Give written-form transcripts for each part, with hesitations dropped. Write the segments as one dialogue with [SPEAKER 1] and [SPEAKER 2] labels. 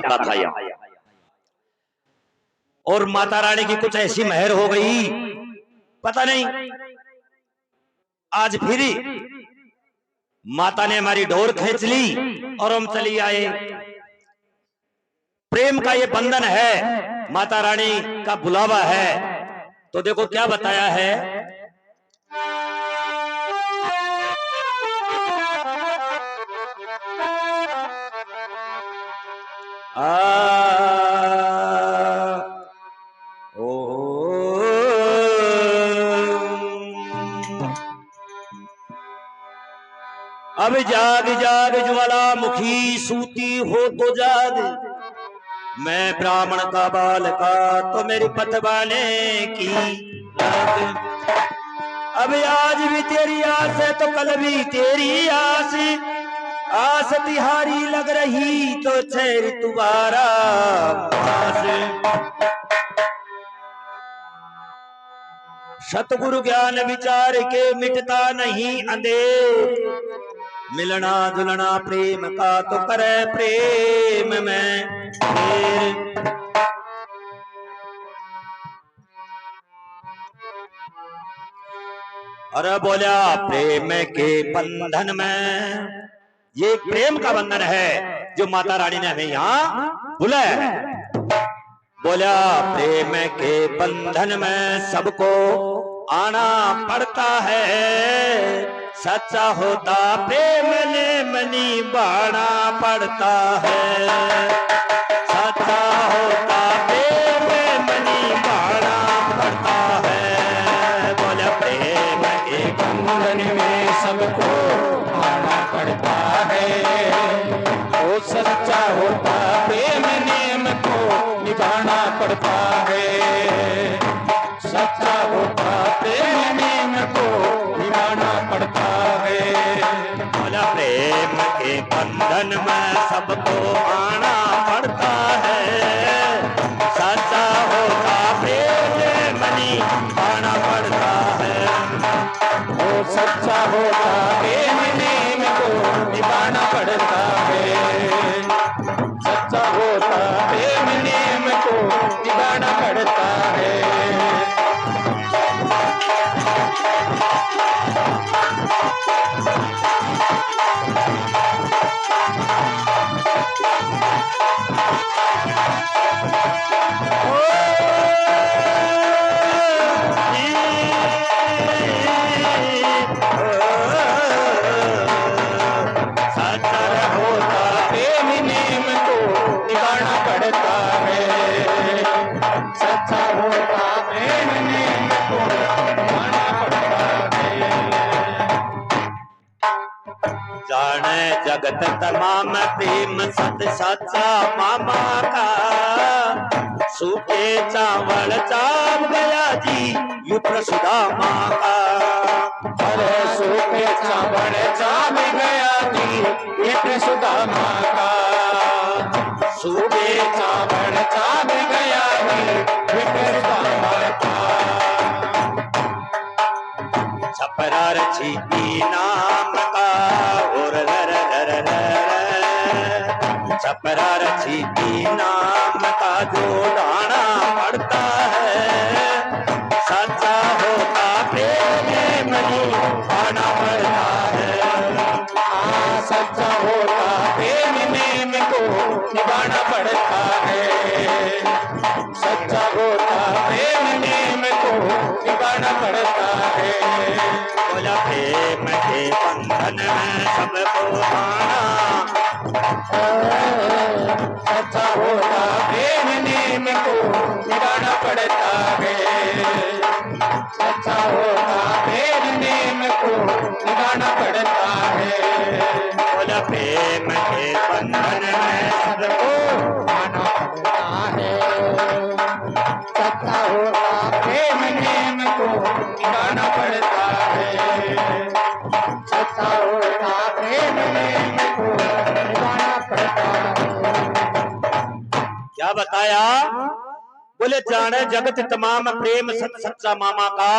[SPEAKER 1] खड़ा था यहाँ, और माता रानी की कुछ ऐसी मेहर हो गई, पता नहीं आज फिर माता ने हमारी डोर खींच ली और हम चली आए। प्रेम का ये बंधन है, माता रानी का बुलावा है। तो देखो क्या बताया है, अब जाग जाग ज्वालामुखी सूती हो तो जाग, मैं ब्राह्मण का बालका तो मेरी पतवाने की लाग। अब आज भी तेरी आस है तो कल भी तेरी आस, आस तिहारी लग रही तो चेर तुम्हारा पास। सतगुरु ज्ञान विचार के मिटता नहीं अंधेर, मिलना जुलना प्रेम का तो करे प्रेम में ढेर। अरे बोला प्रेम के बंधन में, ये प्रेम का बंधन है जो माता रानी ने हमें यहाँ बुलाया है। बोला प्रेम के बंधन में सबको आना पड़ता है, सच्चा होता प्रेम ने मनी बाना पड़ता है, सच्चा होता प्रेम मनी बाना पड़ता है। बोले प्रेम के बंधन में सबको आना पड़ता है, वो सच्चा होता प्रेम नेम को निभाना पड़ता है, सच्चा होता प्रेम नेम को निभाना पड़ता है। बोला प्रेम के बंधन में सबको आना पड़ता है, सच्चा होता प्रेम मनी आना पड़ता है, वो सच्चा होता प्रेम नेम को निभाना पड़ता है, सच्चा होता प्रेम नेम को निभाना पड़ता है। जाने जगत तमाम प्रेम सत सच्चा मामा का, सूखे चावल चाव गया जी विप्र सुदामा का। अरे सूखे चावल चाव गया जी विप्र सुदामा का, सूखे चावल चाव गया जी विप्र सुदामा का। छपरा रछी नाम का और छपरा रछी नाम का जो डाना पड़ता है, सच्चा होता प्रेम मनी आना पड़ता है, सच्चा होता प्रेम नेम को निभाना पड़ता है, सच्चा होता प्रेम नेम को निभाना पड़ता है। बोला प्रेम के बंधन में सबको आना, सच्चा होता प्रेम नेम को निभाना पड़ता है, सच्चा होता प्रेम नेम को निभाना पड़ता है। बोला प्रेम के बंधन में सबको आना पड़ता है, सच्चा होता प्रेम नेम को निभाना पड़ता है, सच्चा होता प्रेम नेम को निभाना पड़ता है। क्या बताया? बोले जाने जगत तमाम प्रेम सत सच्चा मामा का,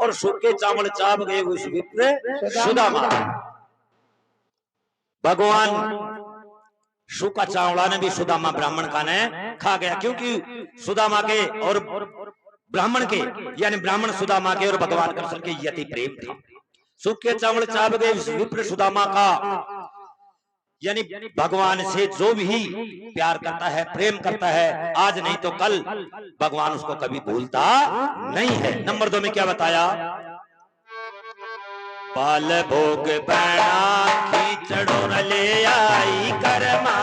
[SPEAKER 1] और सूखे चावल चाव गए उस विप्र सुदामा। भगवान सूखा चावड़ा ने भी सुदामा ब्राह्मण का ने खा गया, क्योंकि सुदामा के और ब्राह्मण के यानी ब्राह्मण सुदामा के और भगवान कृष्ण के यति प्रेम था। सूखे चावल चाव गए विप्र सुदामा का, यानी भगवान से जो भी प्यार करता है, प्रेम करता है, आज नहीं तो कल भगवान उसको कभी भूलता नहीं है। नंबर 2 में क्या बताया? बाल भोग पैणा खींचड़ो न ले आई करमा,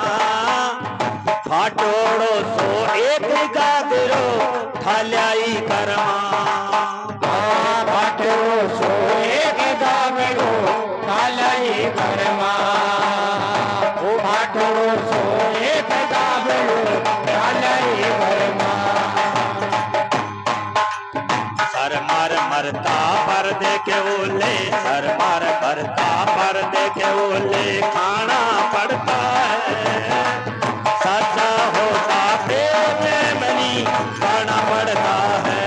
[SPEAKER 1] फाटोड़ो सो एक गागरो ठाल्याई करमा।
[SPEAKER 2] फाटोड़ो सो एक गागरो ठाल्याई करमा, फाटोड़ो सो एक गागरो ठाल्याई करमा।
[SPEAKER 1] सर मार मरता पर दे के ओले, सर मार भरता पर दे के ओले खाना पड़ता है। सच्चा होता प्रेम मनी खाना पड़ता है।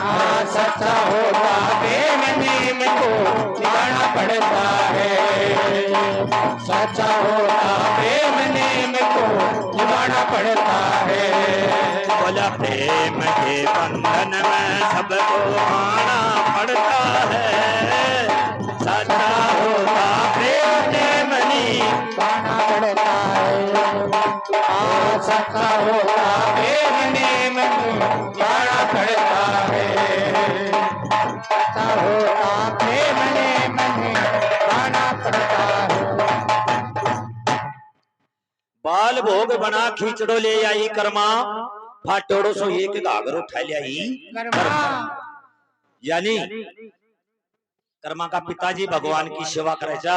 [SPEAKER 2] हाँ, सच्चा होता प्रेम नेम को निभाना पड़ता है। सच्चा होता प्रेम नेम को निभाना पड़ता है।
[SPEAKER 1] बोला प्रेम के बंधन में सबको आना पड़ता है। सच्चा होता प्रेम मनी
[SPEAKER 2] खाना पड़ता है। हाँ, सच्चा होता प्रेम नेम को निभाना पड़ता है। सच्चा होता प्रेम नेम को निभाना पड़ता है।
[SPEAKER 1] बाल भोग बना खींचड़ो ले आई करमा, फाटोड़ो सो एक घाघरो उठा ल्याई करमा। यानी कर्मा का पिताजी भगवान की सेवा करे जा,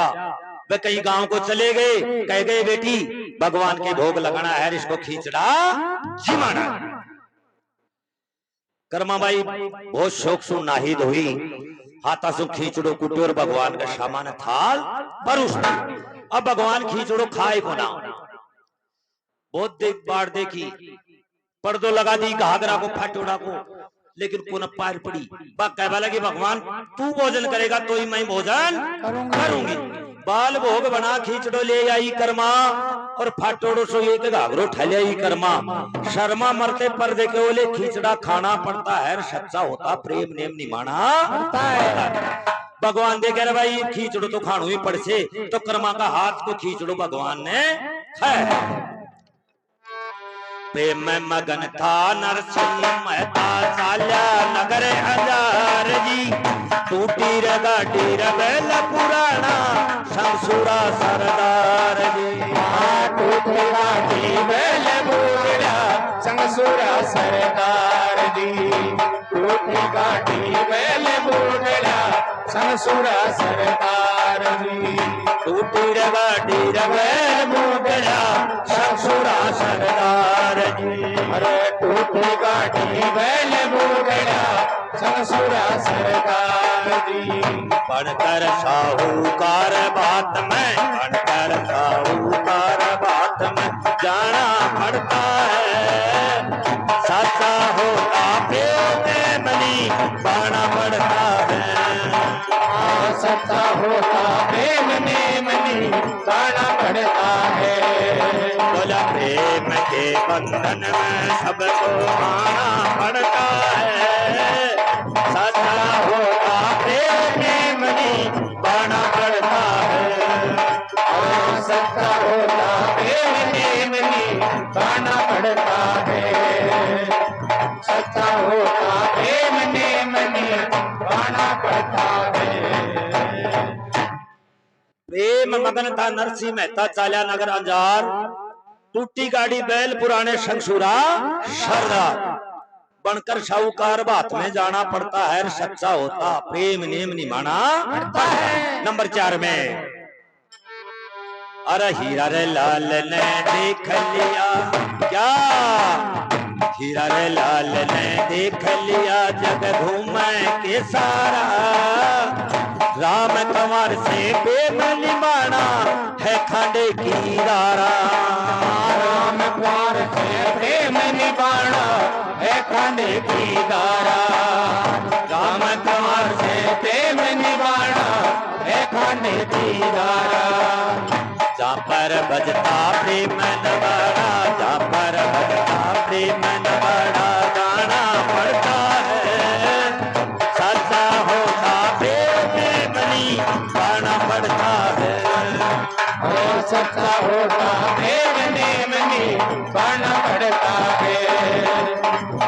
[SPEAKER 1] वे कहीं गांव को चले गए, कह गए बेटी भगवान के भोग लगाना है, इसको खींचड़ा जिमाना। कर्मा बाई बहुत शौक सु नाही धोई, हाथा सु खींचड़ो कुटे और भगवान का सामान थाल परोस। अब भगवान खींचड़ो खाए को ना, बहुत देख बाढ़ देखी, पर्दो लगा दी घाघरा को फाटोड़ा को, लेकिन पुनः पार पड़ी। कह लगी भगवान तू भोजन करेगा तो ही मैं भोजन करूंगी। बाल भोग बना खींचड़ो ले आई करमा, और फाटोड़ो सो एक घाघरो ठले आई करमा। शर्मा मरते पर्दे के ओले खींचड़ा खाना पड़ता है। सच्चा होता प्रेम नेम निमाना पड़ता है। भगवान दे कह रहे भाई खींचड़ो तो खाणू ही पड़ से, तो कर्मा का हाथ को खींचड़ो भगवान ने खाया। प्रेम में मगन था नरसिंह मेहता चाल्या नगर हजार जी, टूटी रगाटी रबेल पुराना शमसूरा सरदार जी।
[SPEAKER 2] टूटी गाटी बेल बुगड़ा शमसूरा सरदार जी। टूटी गाटी बेल बुगड़ा शमसूरा सरदार जी।
[SPEAKER 1] टूटी रगाटी रबेल बुगड़ा शमसूरा सरदार जी।
[SPEAKER 2] अरे टूटी गाटी बैल बुगड़ा शमसूरा सरदार जी।
[SPEAKER 1] बनकर साहूकार बात में, बनकर साहूकार बात में जाना पड़ता है। सच्चा होता प्रेम मनी पाना पड़ता है।
[SPEAKER 2] सच्चा होता प्रेम नेम मनी पाना पड़ता है।
[SPEAKER 1] बोला प्रेम के बंधन में सबको आना पड़ता है। सच्चा होता प्रेम मनी पाना पड़ता है।
[SPEAKER 2] सच्चा होता प्रेम नेम मनी पाना पड़ता है। सच्चा होता प्रेम नेम मनी पाना पड़ता है।
[SPEAKER 1] प्रेम मगन था नरसिंह मेहता चाल्या नगर अंजार, टूटी गाड़ी बैल पुराने शंखसूरा सरदार। बनकर साहूकार बात में जाना पड़ता है। सच्चा होता प्रेम नेम निमाना पड़ता है। नंबर 4 में अरे हीरा रे लाल ने देख लिया क्या, हीरा रे लाल ने देख लिया जग घूमे के सारा। राम कंवर से प्रेम निमाना है खांडे की दारा।
[SPEAKER 2] राम कंवर से प्रेम निभाना है खांडे की दारा। राम कंवर से प्रेम निभाना है खांडे की दारा।
[SPEAKER 1] जहाँ पर बजता प्रेम न बड़ा, जहाँ पर बजता प्रेम न बड़ा, गाना पड़ता है। सच्चा होता प्रेम नहीं गाना पड़ता है।
[SPEAKER 2] अरे सच्चा होता प्रेम नेमनी बाना पड़ता है।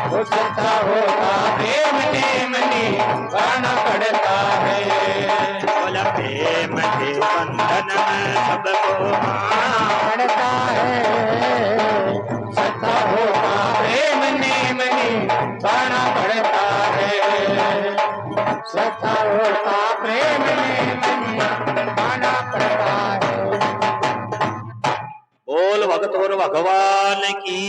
[SPEAKER 2] वो सच्चा होता प्रेम नेमनी बाना पड़ता है।
[SPEAKER 1] बोला प्रेम के बंधन में सबको
[SPEAKER 2] पड़ता है। सच्चा होता प्रेम नेमनी बाना पड़ता है। सच्चा होता प्रेम नेमनी बाना पड़ता है।
[SPEAKER 1] बोल भगत और भगवान की